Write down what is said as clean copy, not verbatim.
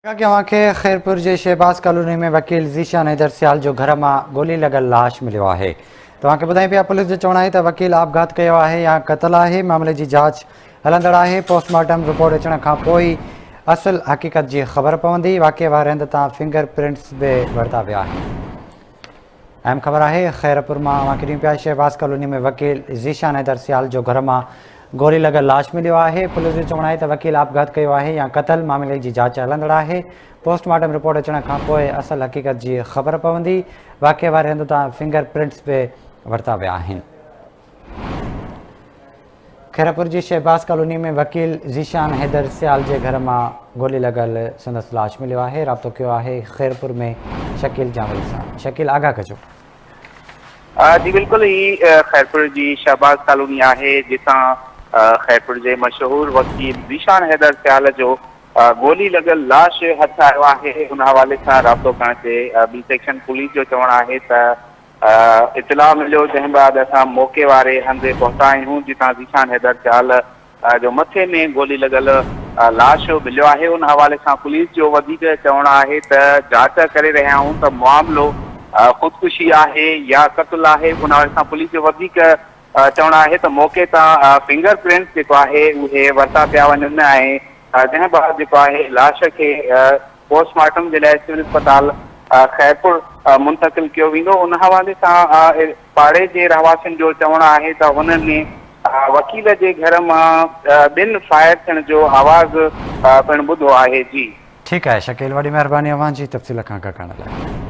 खैरपुर के शहबाज कॉलोनी में वकील ज़ीशान हैदर सियाल जो घर में गोली लगल लाश मिलो है। तव्हांखे ॿुधायूं पिया पुलिस जो चवणु आहे त वकील आपघात कयो आहे या क़त्ल आहे। मामले की जांच हलंदड़ आहे। पोस्टमार्टम रिपोर्ट अचण खां पोइ असल हक़ीक़त की ख़बर पवंदी। वाक़े वारे हंध तां फिंगर प्रिंट्स भी वरिता विया आहिनि। अहम ख़बर है खैरपुर में तव्हांखे ॾियूं पिया शहबाज कॉलोनी में वकील ज़ीशान हैदर सियाल जो घर में गोली लगल लाश मिलो है। पुलिस जो चवणु आहे त वकील आपघात कयो आहे या क़त्ल। मामले की जांच हलंदड़ आहे। पोस्टमार्टम रिपोर्ट अचण खां पोइ असल हक़ीक़त की ख़बर पवंदी। वाक़े वारे हंध तां फिंगर प्रिंट्स भी वरिता विया आहिनि। खैरपुर की शहबाज कॉलोनी में वकील ज़ीशान हैदर सियाल के घर में गोली लगल संदसि लाश मिलो है। राब्तो किया है खैरपुर में शकील जावरी सां। शकील आगाह कजो। जी बिल्कुल ही खैरपुर की शहबाज कॉलोनी है जितां खैरपुर के मशहूर वकील ज़ीशान हैदर सियाल जो गोली लगल लाश हथ आयो है। उन हवाले से राब्तो करण से बी सेक्शन पुलिस जो चवण है इतला मिलो जैं बाद असां मौके वारे हंधि पहुता आहियूं जितां ज़ीशान हैदर सियाल जो मथे में गोली लगल लाश मिलो है। उन हवाले से पुलिस जो वधीक चवण है जांच करे रहिया आहियूं त मामलो खुदकुशी है या कत्ल है। उन हवाले से पुलिस जो वधीक चवण है तो मौके तां फिंगर प्रिंट्स जो है उहे वरता पिया वञनि ऐं जंहिं बाद है लाश के पोस्टमार्टम के लिए सिविल अस्पताल खैरपुर मुंतकिल किया वेंदो। उन हवाले से पाड़े के रहवासियों जो चवण है तो उन्होंने वकील के घर में बिन फायर थियण जो आवाज़ पिण ॿुधो है। जी ठीक है शकील, वही मेहरबानी अवां जी तफ़सील खां करण लाइ।